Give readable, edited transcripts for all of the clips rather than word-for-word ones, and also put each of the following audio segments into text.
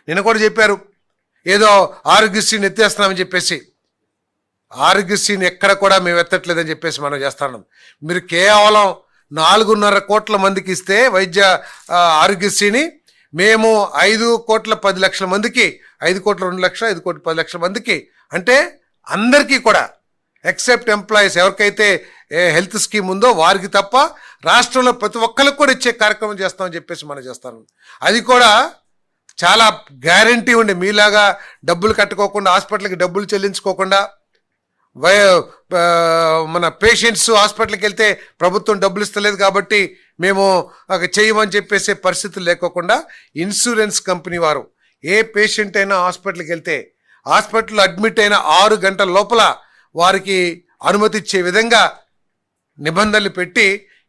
నిన్న కూడా చెప్పారు ఏదో ఆరోగ్యశ్రీని ఎత్తేస్తున్నామని చెప్పేసి. ఆరోగ్యశ్రీని ఎక్కడ కూడా మేము ఎత్తట్లేదని చెప్పేసి మనం చేస్తున్నాం. మీరు కేవలం 4.5 కోట్ల మందికి ఇస్తే వైద్య ఆరోగ్యశ్రీని, మేము 5,10,00,000 మందికి, 5 కోట్ల 2 లక్షలు, 5 కోట్ల 10 లక్షల మందికి, అంటే అందరికీ కూడా ఎక్సెప్ట్ ఎంప్లాయీస్ ఎవరికైతే హెల్త్ స్కీమ్ ఉందో వారికి తప్ప రాష్ట్రంలో ప్రతి ఒక్కరికి కూడా ఇచ్చే కార్యక్రమం చేస్తామని చెప్పేసి మనం చేస్తాను. అది కూడా చాలా గ్యారంటీ ఉండి, మీలాగా డబ్బులు కట్టుకోకుండా, హాస్పిటల్కి డబ్బులు చెల్లించుకోకుండా, మన పేషెంట్స్ హాస్పిటల్కి వెళ్తే ప్రభుత్వం డబ్బులు ఇస్తలేదు కాబట్టి మేము చేయమని చెప్పేసే పరిస్థితులు లేకోకుండా ఇన్సూరెన్స్ కంపెనీ వారు ఏ పేషెంట్ అయినా హాస్పిటల్కి వెళ్తే హాస్పిటల్లో అడ్మిట్ అయిన 6 గంటల లోపల వారికి అనుమతి ఇచ్చే విధంగా నిబంధనలు పెట్టి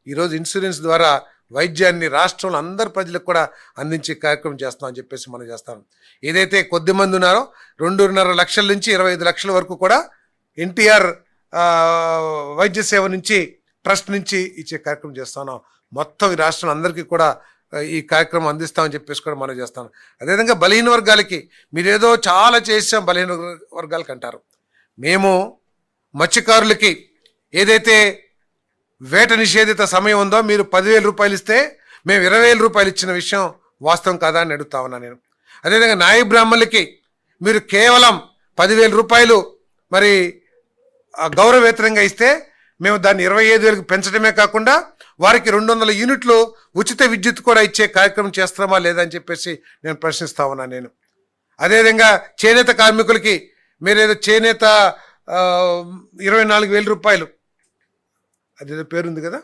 ఈరోజు ఇన్సూరెన్స్ ద్వారా వైద్యాన్ని రాష్ట్రంలో అందరు ప్రజలకు కూడా అందించే కార్యక్రమం చేస్తామని చెప్పేసి మనం చేస్తాం. ఏదైతే కొద్ది మంది ఉన్నారో 2.5 లక్షల నుంచి 25 లక్షల వరకు కూడా ఎన్టీఆర్ వైద్య సేవ నుంచి ట్రస్ట్ నుంచి ఇచ్చే కార్యక్రమం చేస్తున్నాం. మొత్తం ఈ రాష్ట్రం అందరికీ కూడా ఈ కార్యక్రమం అందిస్తామని చెప్పేసి కూడా మనం చేస్తాం. అదేవిధంగా బలహీన వర్గాలకి మీరేదో చాలా చేసాం బలహీన వర్గాలకి అంటారు. మేము మత్స్యకారులకి ఏదైతే వేట నిషేధిత సమయం ఉందో మీరు 10,000 రూపాయలు ఇస్తే మేము 20,000 రూపాయలు ఇచ్చిన విషయం వాస్తవం కాదా అని అడుగుతా ఉన్నా నేను. అదేవిధంగా నాయ బ్రాహ్మణులకి మీరు కేవలం 10,000 రూపాయలు మరి గౌరవవేతనంగా ఇస్తే మేము దాన్ని 25,000కి పెంచడమే కాకుండా వారికి 200 యూనిట్లు ఉచిత విద్యుత్ కూడా ఇచ్చే కార్యక్రమం చేస్తున్నామా లేదా అని చెప్పేసి నేను ప్రశ్నిస్తా ఉన్నా నేను. అదేవిధంగా చేనేత కార్మికులకి మీరేదో చేనేత 24,000 రూపాయలు, అదేదో పేరుంది కదా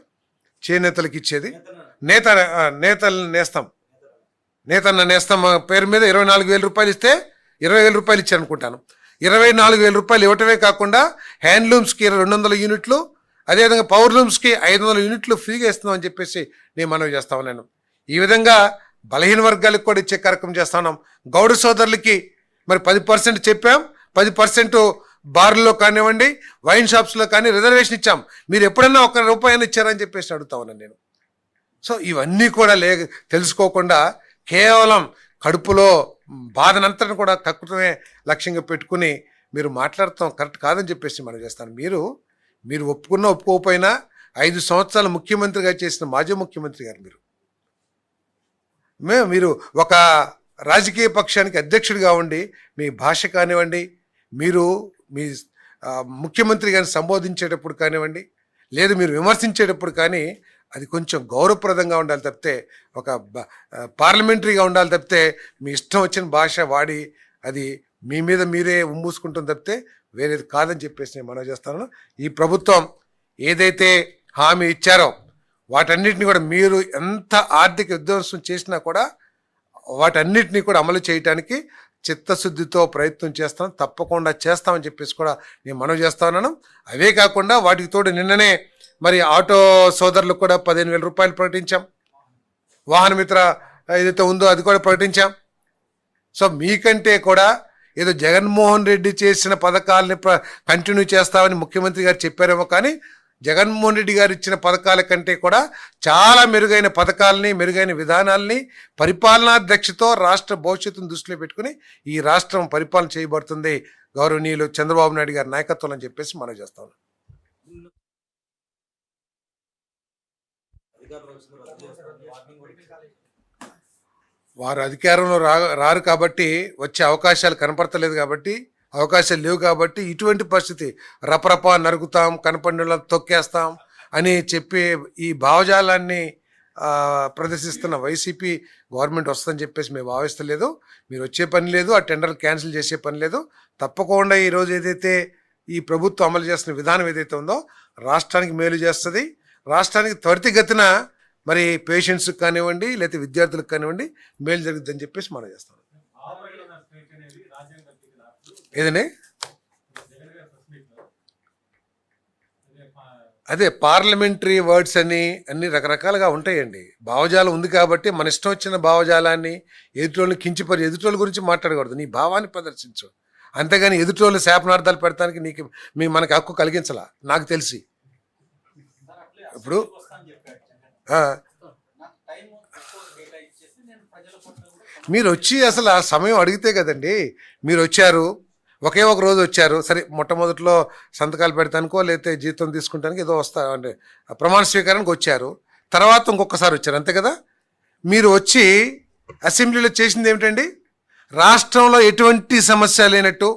చేనేతలకు ఇచ్చేది, నేతన్న నేస్తం పేరు మీద 24,000 రూపాయలు ఇస్తే 20,000 రూపాయలు ఇచ్చారు అనుకుంటాను. 24,000 రూపాయలు ఇవ్వటమే కాకుండా హ్యాండ్లూమ్స్కి 200 యూనిట్లు, అదేవిధంగా పవర్లూమ్స్కి 500 యూనిట్లు ఫ్రీగా ఇస్తున్నామని చెప్పేసి నేను మనవి చేస్తా ఉన్నాను. ఈ విధంగా బలహీన వర్గాలకు కూడా ఇచ్చే కార్యక్రమం చేస్తా ఉన్నాం. గౌడ సోదరులకి మరి 10% చెప్పాం, 10% బార్లో కానివ్వండి, వైన్ షాప్స్లో కానీ రిజర్వేషన్ ఇచ్చాం. మీరు ఎప్పుడన్నా 1 రూపాయని ఇచ్చారని చెప్పేసి అడుగుతా ఉన్నాను నేను. సో ఇవన్నీ కూడా తెలుసుకోకుండా కేవలం కడుపులో బాధనంతరం కూడా కక్కుతమే లక్ష్యంగా పెట్టుకుని మీరు మాట్లాడతాం కరెక్ట్ కాదని చెప్పేసి మనం చేస్తాను. మీరు ఒప్పుకున్నా ఒప్పుకోకపోయినా 5 సంవత్సరాలు ముఖ్యమంత్రిగా చేసిన మాజీ ముఖ్యమంత్రి గారు మీరు ఒక రాజకీయ పక్షానికి అధ్యక్షుడిగా ఉండి మీ భాష కానివ్వండి, మీరు మీ ముఖ్యమంత్రి గారిని సంబోధించేటప్పుడు కానివ్వండి, లేదు మీరు విమర్శించేటప్పుడు కానీ అది కొంచెం గౌరవప్రదంగా ఉండాలి తప్పితే, ఒక పార్లమెంటరీగా ఉండాలి తప్పితే మీ ఇష్టం వచ్చిన భాష వాడి అది మీ మీద మీరే ఉమ్మూసుకుంటుంది తప్పితే వేరేది కాదని చెప్పేసి నేను మనవి చేస్తాను. ఈ ప్రభుత్వం ఏదైతే హామీ ఇచ్చారో వాటన్నిటిని కూడా మీరు ఎంత ఆర్థిక విధ్వంసం చేసినా కూడా వాటన్నిటినీ కూడా అమలు చేయడానికి చిత్తశుద్ధితో ప్రయత్నం చేస్తాం, తప్పకుండా చేస్తామని చెప్పేసి కూడా నేను మనవి చేస్తా ఉన్నాను. అవే కాకుండా వాటికి తోడు నిన్ననే మరి ఆటో సోదరులకు కూడా 15,000 రూపాయలు ప్రకటించాం. వాహన మిత్ర ఏదైతే ఉందో అది కూడా ప్రకటించాం. సో మీకంటే కూడా ఏదో జగన్మోహన్ రెడ్డి చేసిన పథకాలని కంటిన్యూ చేస్తామని ముఖ్యమంత్రి గారు చెప్పారేమో, కానీ జగన్మోహన్ రెడ్డి గారు ఇచ్చిన పథకాల కంటే కూడా చాలా మెరుగైన పథకాలని, మెరుగైన విధానాలని, పరిపాలనా దక్షతో రాష్ట్ర భవిష్యత్తును దృష్టిలో పెట్టుకుని ఈ రాష్ట్రం పరిపాలన చేయబడుతుంది గౌరవనీయులు చంద్రబాబు నాయుడు గారి నాయకత్వం అని చెప్పేసి మనం చేస్తాం. వారు అధికారంలో రారు కాబట్టి, వచ్చే అవకాశాలు కనపడతలేదు కాబట్టి, అవకాశాలు లేవు కాబట్టి ఇటువంటి పరిస్థితి రపరప నరుగుతాం, కనపడిన తొక్కేస్తాం అని చెప్పి ఈ భావజాలాన్ని ప్రదర్శిస్తున్న వైసీపీ గవర్నమెంట్ వస్తుందని చెప్పేసి మేము భావిస్తలేదు. మీరు వచ్చే పని లేదు, ఆ టెండర్లు క్యాన్సిల్ చేసే పని లేదు. తప్పకుండా ఈరోజు ఏదైతే ఈ ప్రభుత్వం అమలు చేస్తున్న విధానం ఏదైతే ఉందో రాష్ట్రానికి మేలు చేస్తుంది. రాష్ట్రానికి త్వరితగతిన మరి పేషెంట్స్కి కానివ్వండి, లేకపోతే విద్యార్థులకు కానివ్వండి మేలు జరుగుతుందని చెప్పేసి మనం చేస్తాం. ఏదండి అదే పార్లమెంటరీ వర్డ్స్ అని అన్ని రకరకాలుగా ఉంటాయండి. భావజాలం ఉంది కాబట్టి మన ఇష్టం వచ్చిన భావజాలాన్ని ఎదుటోళ్ళని కించిపరి ఎదుటోళ్ళ గురించి మాట్లాడకూడదు. నీ భావాన్ని ప్రదర్శించు, అంతేగాని ఎదుటోళ్ళు శాపనార్థాలు పెడతానికి మనకి హక్కు కలిగించాల నాకు తెలిసి. ఇప్పుడు మీరు వచ్చి అసలు ఆ సమయం అడిగితే కదండి. మీరు వచ్చారు, ఒకే ఒక రోజు వచ్చారు, సరే మొట్టమొదట్లో సంతకాలు పెడతానికో లేకపోతే జీతం తీసుకుంటానికి ఏదో వస్తా అంటే ప్రమాణ స్వీకారానికి వచ్చారు, తర్వాత ఇంకొకసారి వచ్చారు, అంతే కదా. మీరు వచ్చి అసెంబ్లీలో చేసింది ఏమిటండి? రాష్ట్రంలో ఎటువంటి సమస్య లేనట్టు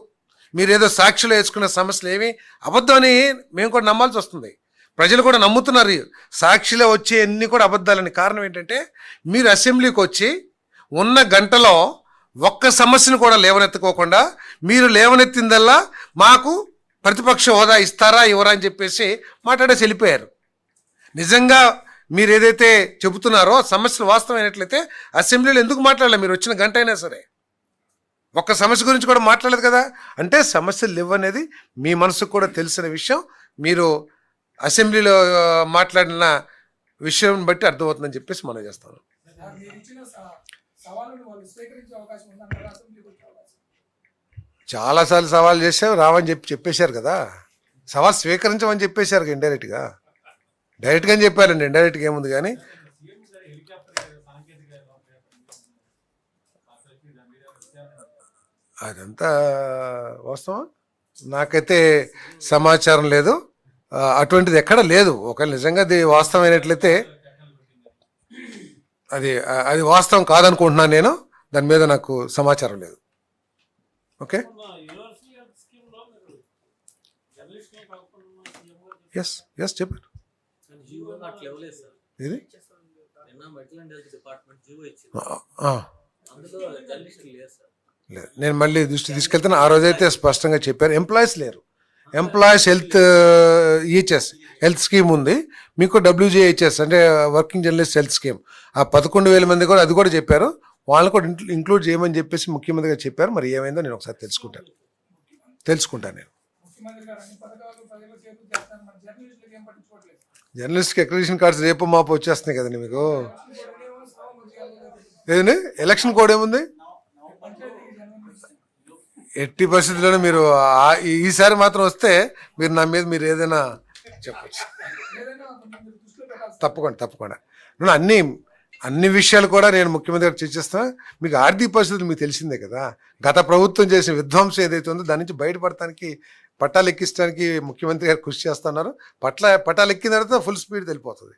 మీరు ఏదో సాక్షిలో వేసుకున్న సమస్యలు ఏమి అబద్ధం అని మేము కూడా నమ్మాల్సి వస్తుంది. ప్రజలు కూడా నమ్ముతున్నారు సాక్షిలో వచ్చే అన్ని కూడా అబద్ధాలని. కారణం ఏంటంటే మీరు అసెంబ్లీకి వచ్చి ఉన్న గంటలో ఒక్క సమస్యను కూడా లేవనెత్తుకోకుండా మీరు లేవనెత్తిందల్లా మాకు ప్రతిపక్ష హోదా ఇస్తారా ఇవ్వరా అని చెప్పేసి మాట్లాడేసి వెళ్ళిపోయారు. నిజంగా మీరు ఏదైతే చెబుతున్నారో సమస్యలు వాస్తవమైనట్లయితే అసెంబ్లీలో ఎందుకు మాట్లాడలేదు? మీరు వచ్చిన గంట అయినా సరే ఒక్క సమస్య గురించి కూడా మాట్లాడలేదు కదా. అంటే సమస్యలు లేవనేది మీ మనసుకు కూడా తెలిసిన విషయం. మీరు అసెంబ్లీలో మాట్లాడిన విషయం బట్టి అర్థమవుతుందని చెప్పేసి మనం చేస్తాను. చాలాసార్లు సవాల్ చేశారు, రావని చెప్పేశారు కదా. సవాల్ స్వీకరించమని చెప్పేశారు ఇండైరెక్ట్గా. డైరెక్ట్గా అని చెప్పారండి, ఇండైరెక్ట్గా ఏముంది కానీ. అదంతా వాస్తవం, నాకైతే సమాచారం లేదు, అటువంటిది ఎక్కడ లేదు. ఒకవేళ నిజంగా అది వాస్తవమైనట్లయితే అది వాస్తవం కాదనుకుంటున్నాను నేను. దాని మీద నాకు సమాచారం లేదు. ఓకే, ఎస్ ఎస్ చెప్పారు. ఇది లేదు, నేను మళ్ళీ దృష్టి తీసుకెళ్తాను. ఆ రోజైతే స్పష్టంగా చెప్పారు ఎంప్లాయీస్ లేరు. ఎంప్లాయీస్ హెల్త్ స్కీమ్ ఉంది మీకు, WGHS అంటే వర్కింగ్ జర్నలిస్ట్ హెల్త్ స్కీమ్. ఆ 11,000 మంది కూడా అది కూడా చెప్పారు, వాళ్ళని కూడా ఇంక్లూడ్ చేయమని చెప్పేసి ముఖ్యమంత్రి గారు చెప్పారు. మరి ఏమైందో నేను ఒకసారి తెలుసుకుంటాను నేను. జర్నలిస్ట్కి అక్రిడిటేషన్ కార్డ్స్ రేపు మాపు వచ్చేస్తున్నాయి కదండి మీకు. ఏదండి ఎలక్షన్ కోడ్ ఏముంది? ఎట్టి పరిస్థితుల్లోనే మీరు ఈసారి మాత్రం వస్తే మీరు నా మీద మీరు ఏదైనా చెప్పచ్చు. తప్పకుండా నేను అన్ని విషయాలు కూడా నేను ముఖ్యమంత్రి గారు చర్చిస్తాను. మీకు ఆర్థిక పరిస్థితులు మీకు తెలిసిందే కదా. గత ప్రభుత్వం చేసిన విధ్వంసం ఏదైతే ఉందో దాని నుంచి బయటపడటానికి, పట్టాలు ఎక్కించడానికి ముఖ్యమంత్రి గారు కృషి చేస్తున్నారు. పట్టాలు ఎక్కిన తర్వాత ఫుల్ స్పీడ్ వెళ్ళిపోతుంది.